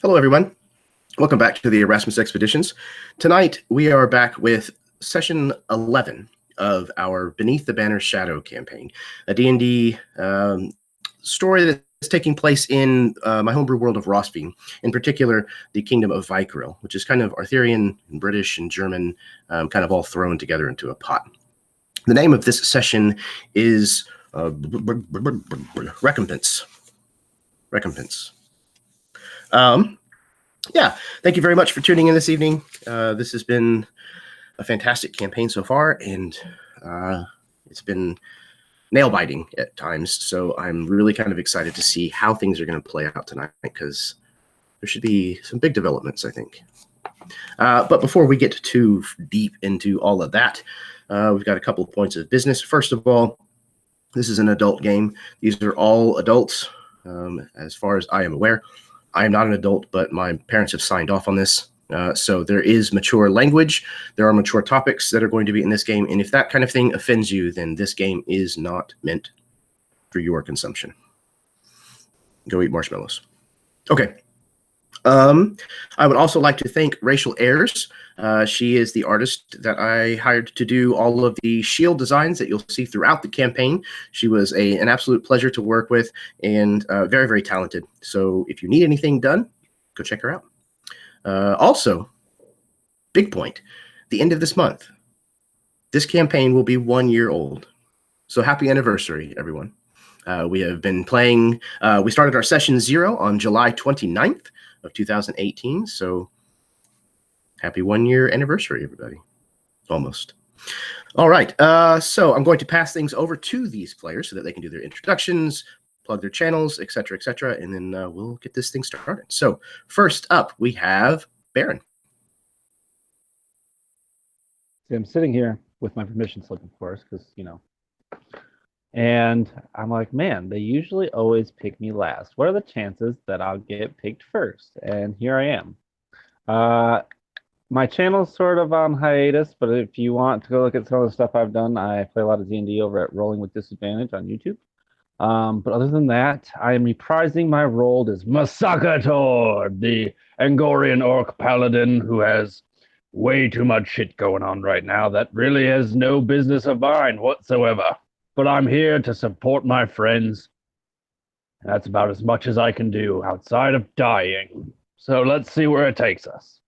Hello, everyone. Welcome back to the Erasmus Expeditions. Tonight, we are back with Session 11 of our Beneath the Banner's Shadow campaign, a D&D story that's taking place in my homebrew world of Rosby, in particular, the Kingdom of Vykaril, which is kind of Arthurian, and British, and German, kind of all thrown together into a pot. The name of this session is Recompense. Recompense. Yeah, thank you very much for tuning in this evening. This has been a fantastic campaign so far, and it's been nail-biting at times, so I'm really kind of excited to see how things are going to play out tonight, because there should be some big developments, I think. But before we get too deep into all of that, we've got a couple of points of business. First of all, this is an adult game. These are all adults, as far as I am aware. I am not an adult, but my parents have signed off on this. So there is mature language. There are mature topics that are going to be in this game. And if that kind of thing offends you, then this game is not meant for your consumption. Go eat marshmallows. Okay. I would also like to thank Rachel Ayers. She is the artist that I hired to do all of the shield designs that you'll see throughout the campaign. She was an absolute pleasure to work with and very, very talented. So if you need anything done, go check her out. Also, big point, the end of this month, this campaign will be 1 year old. So happy anniversary, everyone. We have been playing, we started our session 0 on July 29th of 2018. So happy 1 year anniversary, everybody. Almost. All right. So I'm going to pass things over to these players so that they can do their introductions, plug their channels, etc., etc., and then we'll get this thing started. So first up, we have Baron. I'm sitting here with my permission slip, of course, because, you know, and I'm like, man, they usually always pick me last. What are the chances that I'll get picked first? And here I am. My channel's sort of on hiatus, but if you want to go look at some of the stuff I've done, I play a lot of D&D over at Rolling with Disadvantage on YouTube. But other than that, I am reprising my role as Masakator, the Angorian orc paladin who has way too much shit going on right now that really has no business of mine whatsoever. But I'm here to support my friends. That's about as much as I can do outside of dying. So let's see where it takes us.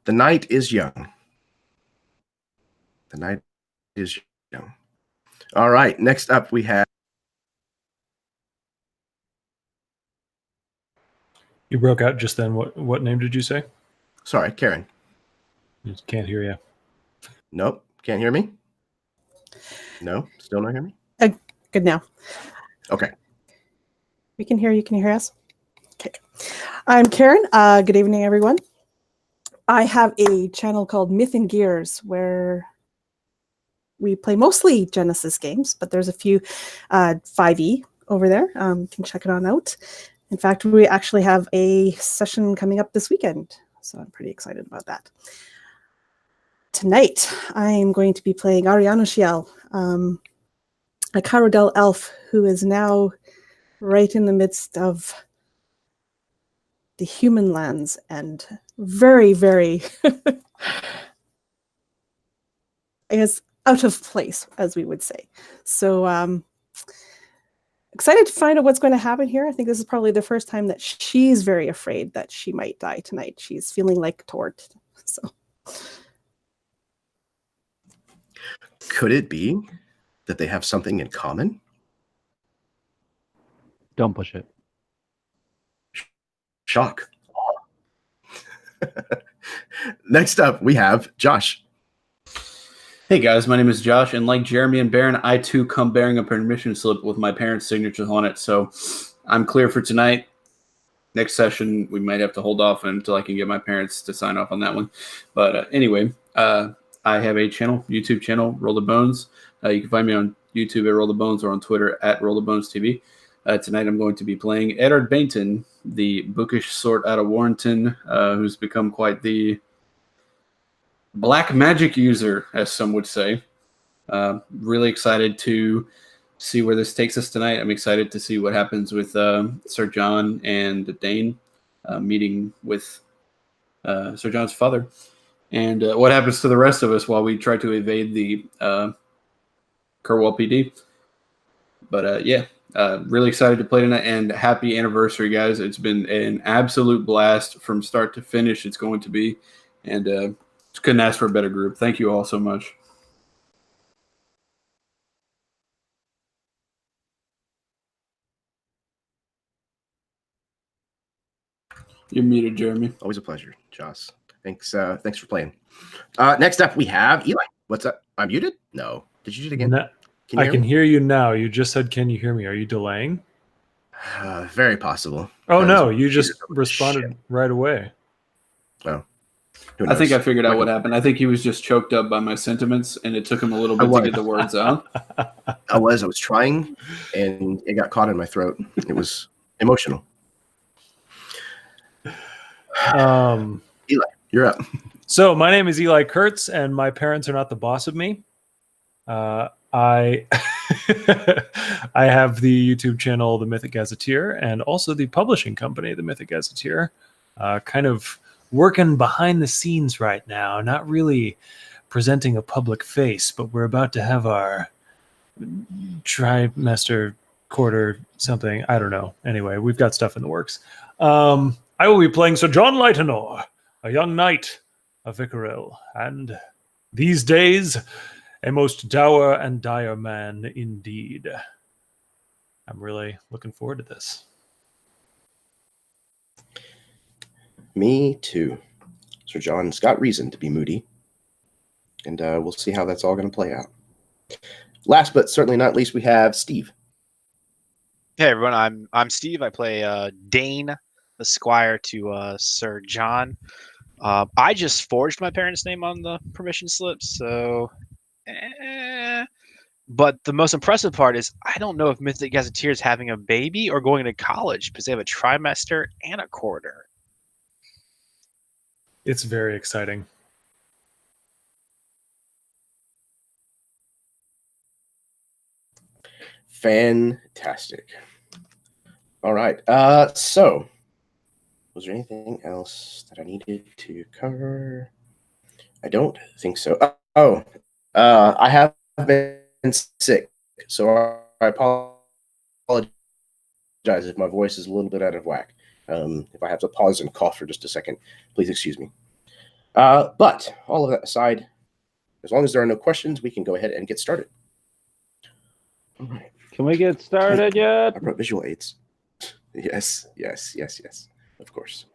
The night is young. The night is young. All right, next up we have... You broke out just then. What name did you say? Sorry, Karen. Just can't hear you. Nope, can't hear me? No, still not hear me? Good now. Okay. We can hear you. Can you hear us? Okay. I'm Karen. Good evening, everyone. I have a channel called Myth and Gears where we play mostly Genesis games, but there's a few 5e over there. You can check it on out. In fact, we actually have a session coming up this weekend, so I'm pretty excited about that. Tonight, I'm going to be playing Ariana Shiel, a corrode elf who is now right in the midst of the human lands and very, very, I guess, out of place, as we would say. So excited to find out what's going to happen here. I think this is probably the first time that she's very afraid that she might die tonight. She's feeling like Tort. So Could it be that they have something in common? Don't push it. Shock. Next up, we have Josh. Hey guys, my name is Josh, and like Jeremy and Baron, I too come bearing a permission slip with my parents' signatures on it, so I'm clear for tonight. Next session, we might have to hold off until I can get my parents to sign off on that one. But anyway, I have a channel, YouTube channel, Roll the Bones. You can find me on YouTube at Roll the Bones or on Twitter at Roll the Bones TV. Tonight I'm going to be playing Eddard Bainton, the bookish sort out of Warrenton, who's become quite the black magic user, as some would say. Really excited to see where this takes us tonight. I'm excited to see what happens with Sir John and Dane meeting with Sir John's father, and what happens to the rest of us while we try to evade the Kerwell PD. But yeah, really excited to play tonight, and happy anniversary, guys. It's been an absolute blast from start to finish. It's going to be, and just couldn't ask for a better group. Thank you all so much. You're muted, Jeremy. Always a pleasure, Joss. Thanks for playing. Next up, we have Eli. What's up? I'm muted? No. Did you do it again? No, I can hear you now. You just said, "Can you hear me?" Are you delaying? Very possible. Oh no, you just responded right away. Oh. I think I figured out what happened. I think he was just choked up by my sentiments, and it took him a little bit to get the words out. I was trying, and it got caught in my throat. It was emotional. Eli, you're up. So my name is Eli Kurtz, and my parents are not the boss of me. I I have the YouTube channel, The Mythic Gazetteer, and also the publishing company, The Mythic Gazetteer. Kind of working behind the scenes right now, not really presenting a public face, but we're about to have our trimester, quarter, something. I don't know. Anyway, we've got stuff in the works. I will be playing Sir John Lightenor, a young knight of Vykaril, and these days, a most dour and dire man indeed. I'm really looking forward to this. Me too. Sir John's got reason to be moody, and we'll see how that's all going to play out. Last but certainly not least, we have Steve. Hey everyone, I'm Steve. I play Dane, the squire to Sir John. I just forged my parents' name on the permission slip, so. But the most impressive part is I don't know if Mythic Gazetteer is having a baby or going to college because they have a trimester and a quarter. It's very exciting. Fantastic. All right. So, was there anything else that I needed to cover? I don't think so. I have been sick, so I apologize if my voice is a little bit out of whack. If I have to pause and cough for just a second, please excuse me. But all of that aside, as long as there are no questions, we can go ahead and get started. All right. Can we get started yet? I brought visual aids. Yes. Of course.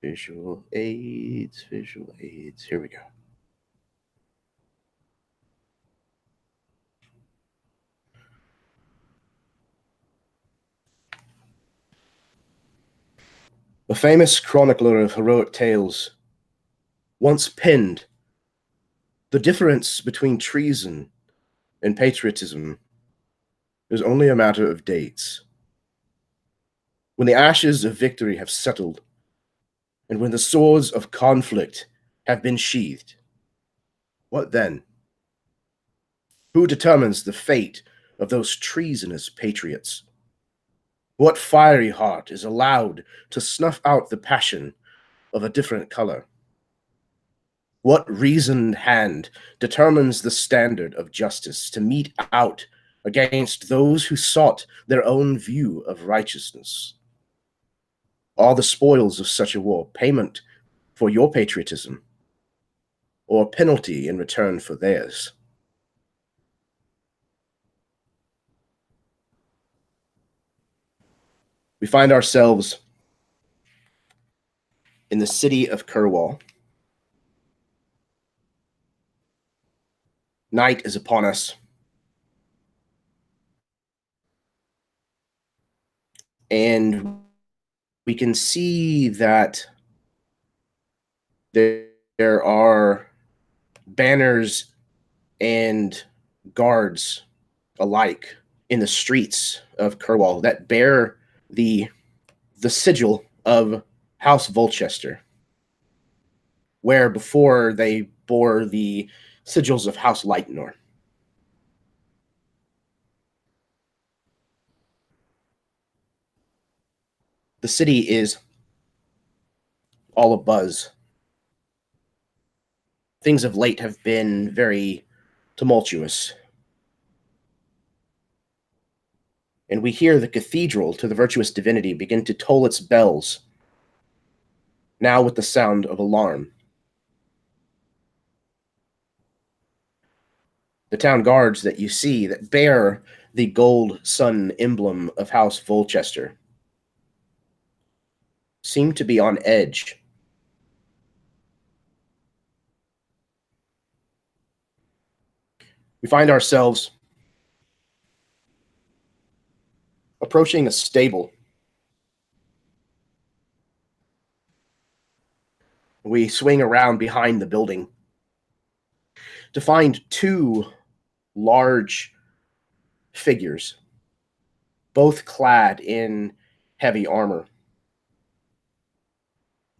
Visual aids. Here we go. A famous chronicler of heroic tales once penned, "The difference between treason and patriotism is only a matter of dates. When the ashes of victory have settled, and when the swords of conflict have been sheathed, what then? Who determines the fate of those treasonous patriots? What fiery heart is allowed to snuff out the passion of a different color? What reasoned hand determines the standard of justice to mete out against those who sought their own view of righteousness? Are the spoils of such a war payment for your patriotism, or penalty in return for theirs? We find ourselves in the city of Kerwell. Night is upon us. And we can see that there are banners and guards alike in the streets of Kerwell that bear the sigil of House Volchester, where before they bore the sigils of House Lightenor. The city is all abuzz. Things of late have been very tumultuous. And we hear the cathedral to the virtuous divinity begin to toll its bells, now with the sound of alarm. The town guards that you see that bear the gold sun emblem of House Volchester seem to be on edge. We find ourselves approaching a stable. We swing around behind the building to find two large figures, both clad in heavy armor,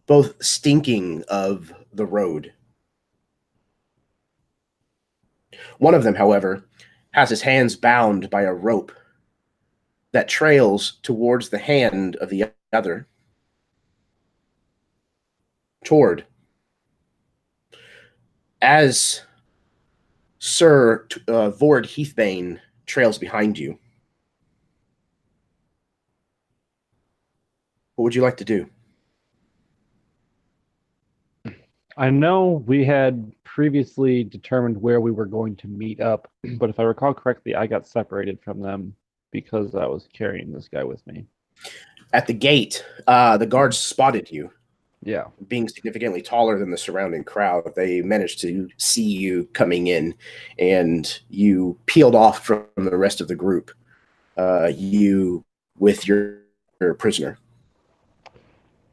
both stinking of the road. One of them, however, has his hands bound by a rope that trails towards the hand of the other, toward. As Sir Vord Heathbane trails behind you, what would you like to do? I know we had previously determined where we were going to meet up, but if I recall correctly, I got separated from them because I was carrying this guy with me. At the gate, the guards spotted you. Yeah. Being significantly taller than the surrounding crowd, they managed to see you coming in, and you peeled off from the rest of the group. You with your prisoner.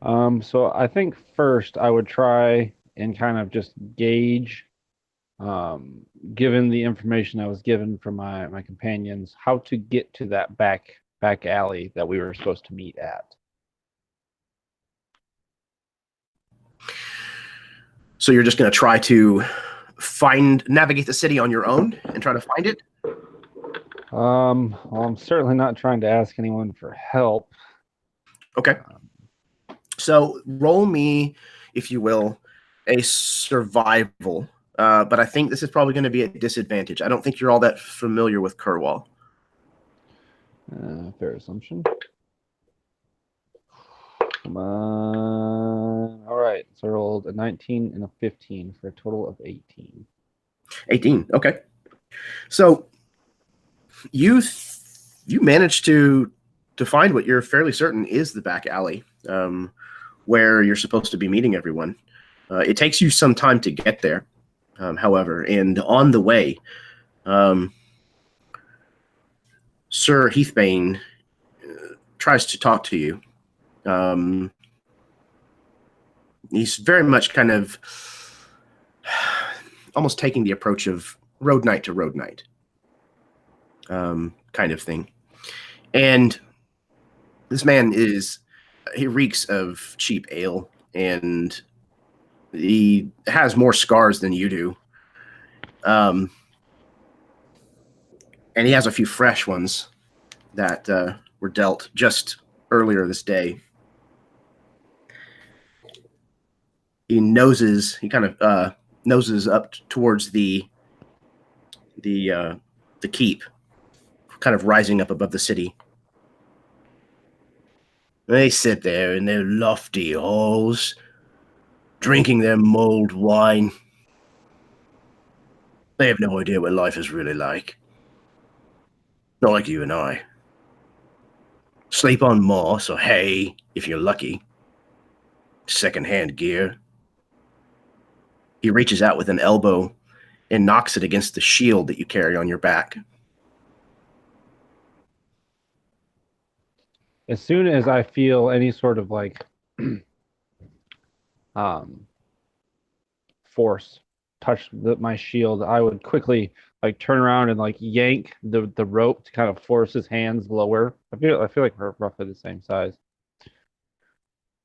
So I think first I would try and kind of just gauge, given the information I was given from my companions, how to get to that back alley that we were supposed to meet at. So you're just going to try to navigate the city on your own and try to find it? Well, I'm certainly not trying to ask anyone for help. Okay. So roll me, if you will, a survival. But I think this is probably going to be a disadvantage. I don't think you're all that familiar with Kerwal. Fair assumption. Come on. All right. So I rolled a 19 and a 15 for a total of 18. 18. Okay. So you managed to find what you're fairly certain is the back alley, where you're supposed to be meeting everyone. It takes you some time to get there, however, and on the way, Sir Heathbane tries to talk to you. He's very much kind of almost taking the approach of road knight to road knight, kind of thing. And this man he reeks of cheap ale, and he has more scars than you do. And he has a few fresh ones that were dealt just earlier this day. He kind of noses up towards the keep, kind of rising up above the city. They sit there in their lofty halls, drinking their mulled wine. They have no idea what life is really like. Not like you and I. Sleep on moss or hay, if you're lucky. Second-hand gear. He reaches out with an elbow and knocks it against the shield that you carry on your back. As soon as I feel any sort of force touch my shield, I would quickly turn around and yank the rope to kind of force his hands lower. I feel like we're roughly the same size.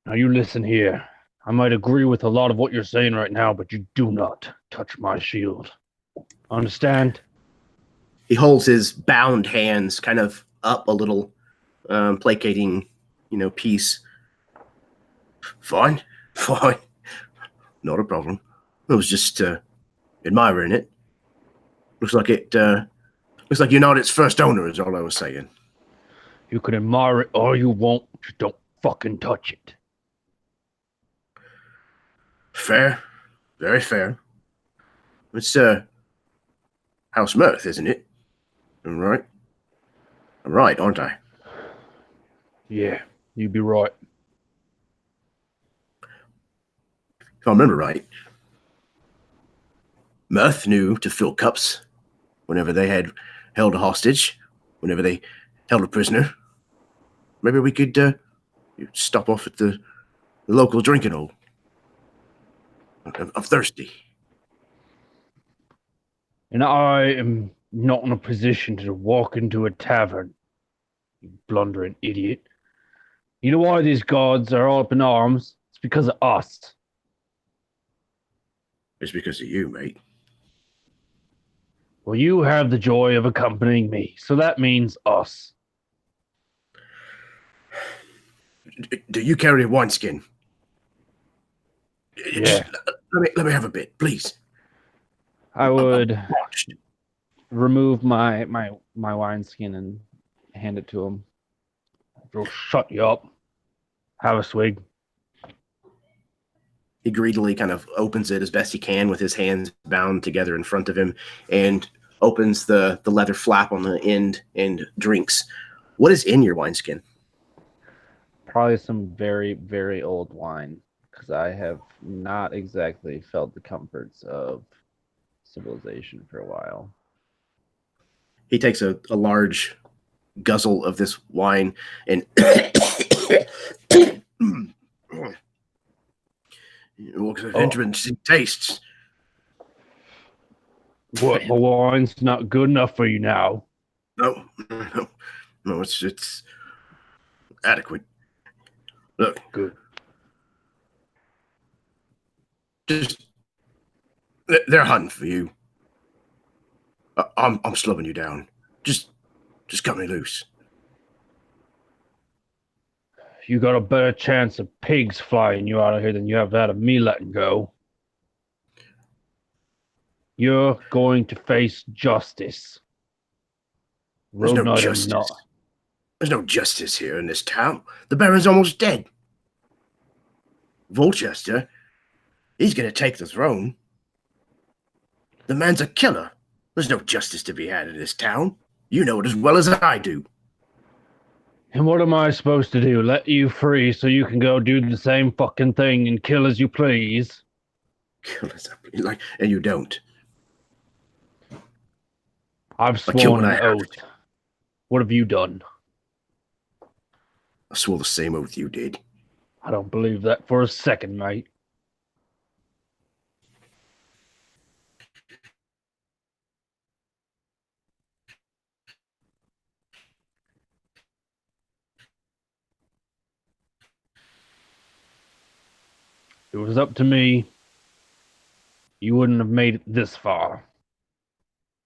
Now you listen here. I might agree with a lot of what you're saying right now, but you do not touch my shield. Understand? He holds his bound hands kind of up a little, placating, peace Fine, fine. Not a problem. I was just admiring it. Looks like you're not its first owner, is all I was saying. You can admire it all you want, just don't fucking touch it. Fair. Very fair. It's House Mirth, isn't it? I'm right. I'm right, aren't I? Yeah, you'd be right. If I remember right, Mirth knew to fill cups whenever they had held a hostage, whenever they held a prisoner. Maybe we could stop off at the local drinking hole. I'm thirsty. And I am not in a position to walk into a tavern, you blundering idiot. You know why these gods are all up in arms? It's because of us. It's because of you, mate. Well, you have the joy of accompanying me, so that means us. Do you carry a wineskin? Yeah. Let me have a bit, please. I would Watched. remove my wineskin and hand it to him. It'll shut you up. Have a swig. He greedily kind of opens it as best he can with his hands bound together in front of him and opens the leather flap on the end and drinks. What is in your wineskin? Probably some very, very old wine, because I have not exactly felt the comforts of civilization for a while. He takes a large guzzle of this wine and looks at interesting tastes. What, my wine's not good enough for you now? No, it's adequate. Look, Good. just they're hunting for you. I'm slowing you down. Just cut me loose. You got a better chance of pigs flying you out of here than you have that of me letting go. You're going to face justice. There's no Road justice. not. There's no justice here in this town. The Baron's almost dead. Volchester, he's going to take the throne. The man's a killer. There's no justice to be had in this town. You know it as well as I do. And what am I supposed to do? Let you free so you can go do the same fucking thing and kill as you please? Kill as I please, and you don't. I've I kill sworn when an I have oath. What have you done? I swore the same oath you did. I don't believe that for a second, mate. If it was up to me, you wouldn't have made it this far.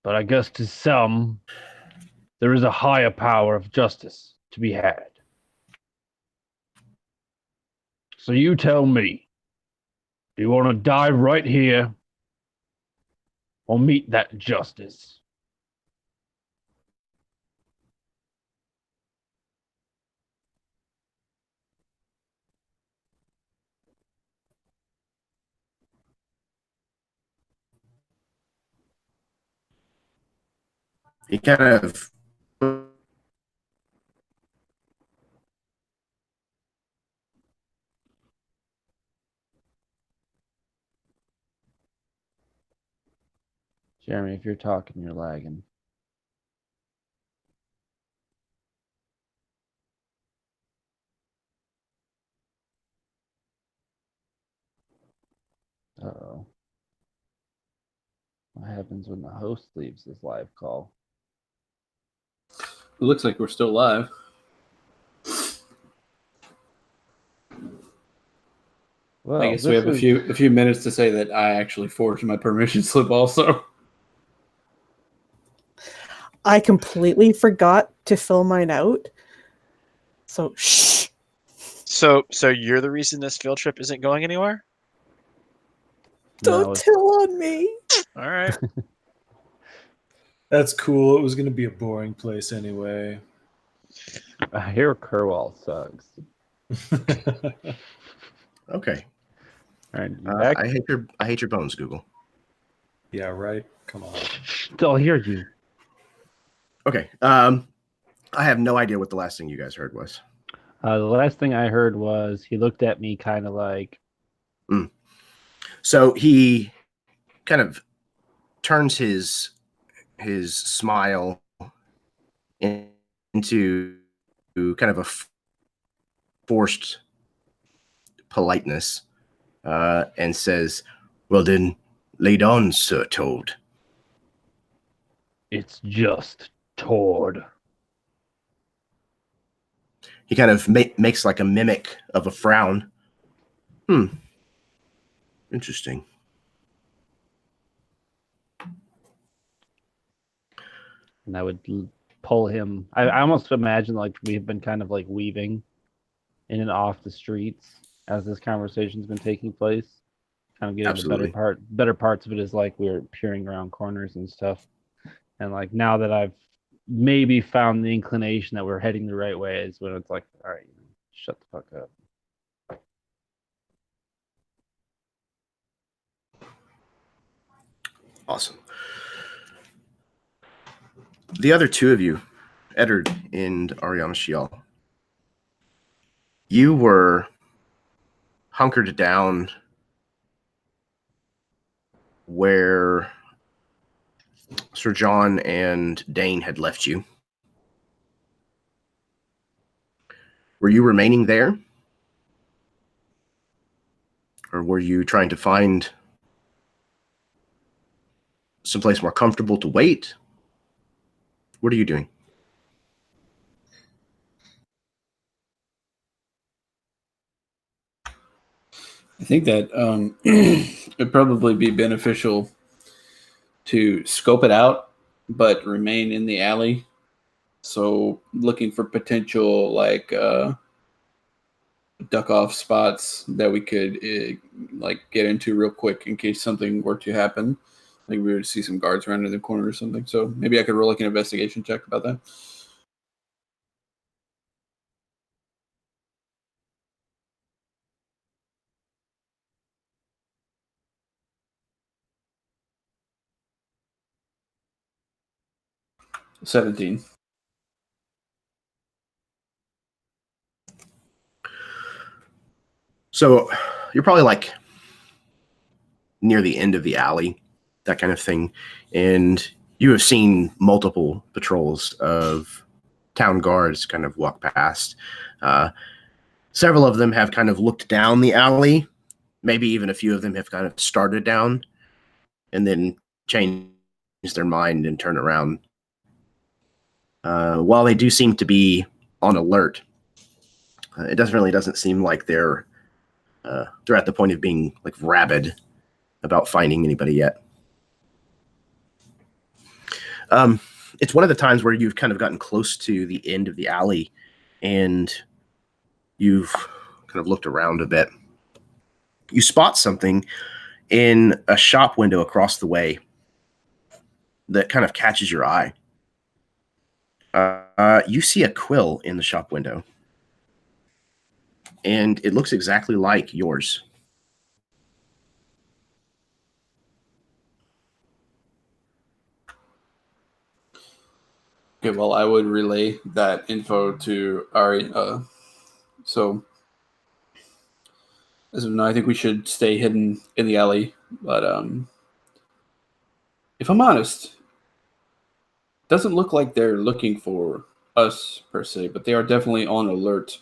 But I guess to some, there is a higher power of justice to be had. So you tell me, do you want to die right here or meet that justice? He kind of Jeremy, if you're talking, you're lagging. Uh-oh. What happens when the host leaves this live call? It looks like we're still live. Well, I guess we have a few minutes to say that I actually forged my permission slip also. I completely forgot to fill mine out. So shh. So you're the reason this field trip isn't going anywhere? Don't No, tell on me. All right. That's cool. It was going to be a boring place anyway. I hear Kerwal sucks. Okay. All right, you back? I hate your bones, Google. Yeah, right. Come on. Still hear you. Okay. I have no idea what the last thing you guys heard was. The last thing I heard was he looked at me kind of like, So he kind of turns his smile into kind of a forced politeness, and says, "Well then, lead on, Sir Toad." it's just Tord. He kind of makes like a mimic of a frown. Interesting. And I would pull him. I almost imagine like we've been kind of like weaving in and off the streets as this conversation's been taking place. Kind of getting Absolutely. the better parts of it is like we're peering around corners and stuff. And like now that I've maybe found the inclination that we're heading the right way is when it's like, all right, shut the fuck up. Awesome. The other two of you, Eddard and Ariana Shiel, you were hunkered down where Sir John and Dane had left you. Were you remaining there? Or were you trying to find someplace more comfortable to wait? What are you doing? I think that it'd probably be beneficial to scope it out, but remain in the alley. So looking for potential like duck off spots that we could like get into real quick in case something were to happen. Like we would see some guards around in the corner or something. So maybe I could roll like an investigation check about that. $17. So you're probably like near the end of the alley, that kind of thing. And you have seen multiple patrols of town guards kind of walk past. Several of them have kind of looked down the alley. Maybe even a few of them have kind of started down and then changed their mind and turn around. While they do seem to be on alert, it doesn't seem like they're at the point of being like rabid about finding anybody yet. It's one of the times where you've kind of gotten close to the end of the alley and you've kind of looked around a bit. You spot something in a shop window across the way that kind of catches your eye. You see a quill in the shop window, and it looks exactly like yours. Okay, well, I would relay that info to Ari. So, as of now, I think we should stay hidden in the alley. But if I'm honest, it doesn't look like they're looking for us per se, but they are definitely on alert